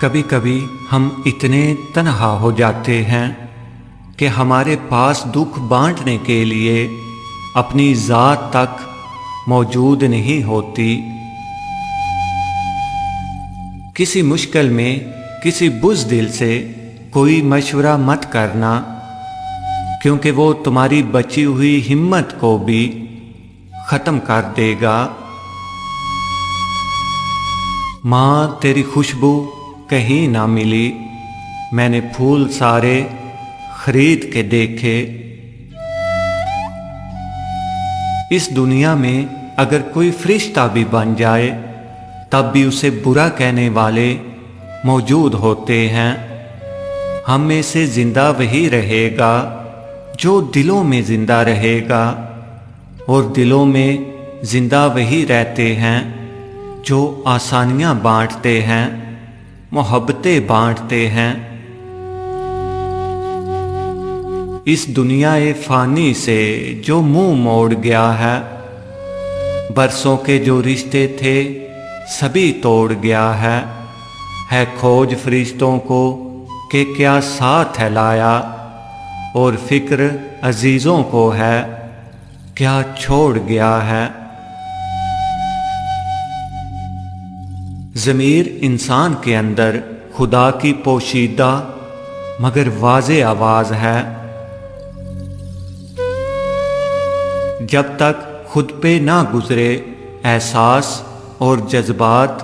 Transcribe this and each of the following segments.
کبھی کبھی ہم اتنے تنہا ہو جاتے ہیں کہ ہمارے پاس دکھ بانٹنے کے لیے اپنی ذات تک موجود نہیں ہوتی۔ کسی مشکل میں کسی بزدل سے کوئی مشورہ مت کرنا، کیونکہ وہ تمہاری بچی ہوئی ہمت کو بھی ختم کر دے گا۔ ماں تیری خوشبو کہیں نہ ملی، میں نے پھول سارے خرید کے دیکھے۔ اس دنیا میں اگر کوئی فرشتہ بھی بن جائے تب بھی اسے برا کہنے والے موجود ہوتے ہیں۔ ہم میں سے زندہ وہی رہے گا جو دلوں میں زندہ رہے گا، اور دلوں میں زندہ وہی رہتے ہیں جو آسانیاں بانٹتے ہیں، محبتیں بانٹتے ہیں۔ اس دنیا فانی سے جو منہ موڑ گیا ہے، برسوں کے جو رشتے تھے سبھی توڑ گیا ہے کھوج فرشتوں کو کہ کیا ساتھ ہے لایا، اور فکر عزیزوں کو ہے کیا چھوڑ گیا ہے۔ ضمیر انسان کے اندر خدا کی پوشیدہ مگر واضح آواز ہے۔ جب تک خود پہ نہ گزرے احساس اور جذبات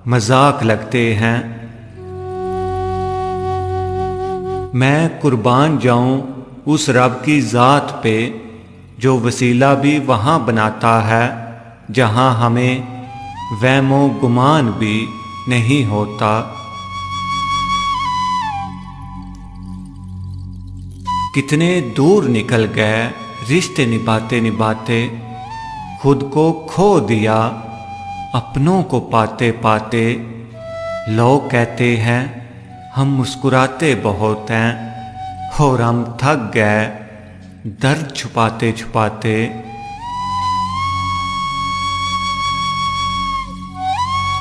مذاق لگتے ہیں۔ میں قربان جاؤں اس رب کی ذات پہ جو وسیلہ بھی وہاں بناتا ہے جہاں ہمیں وہم و گمان بھی نہیں ہوتا۔ کتنے دور نکل گئے رشتے نبھاتے نبھاتے، خود کو کھو دیا اپنوں کو پاتے پاتے۔ لوگ کہتے ہیں ہم مسکراتے بہت ہیں، اور ہم تھک گئے درد چھپاتے چھپاتے۔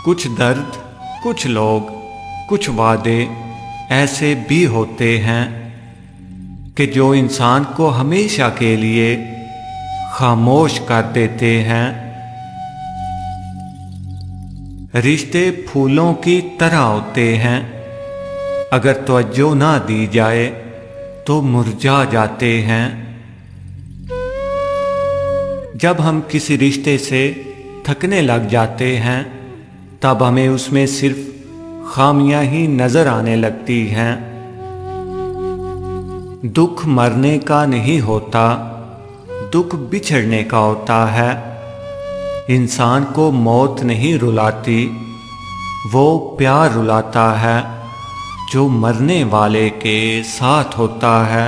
کچھ درد، کچھ لوگ، کچھ وعدے ایسے بھی ہوتے ہیں کہ جو انسان کو ہمیشہ کے لیے خاموش کر دیتے ہیں۔ رشتے پھولوں کی طرح ہوتے ہیں، اگر توجہ نہ دی جائے تو مرجھا جاتے ہیں۔ جب ہم کسی رشتے سے تھکنے لگ جاتے ہیں تب ہمیں اس میں صرف خامیاں ہی نظر آنے لگتی ہیں۔ دکھ مرنے کا نہیں ہوتا، دکھ بچھڑنے کا ہوتا ہے۔ انسان کو موت نہیں رلاتی، وہ پیار رلاتا ہے جو مرنے والے کے ساتھ ہوتا ہے۔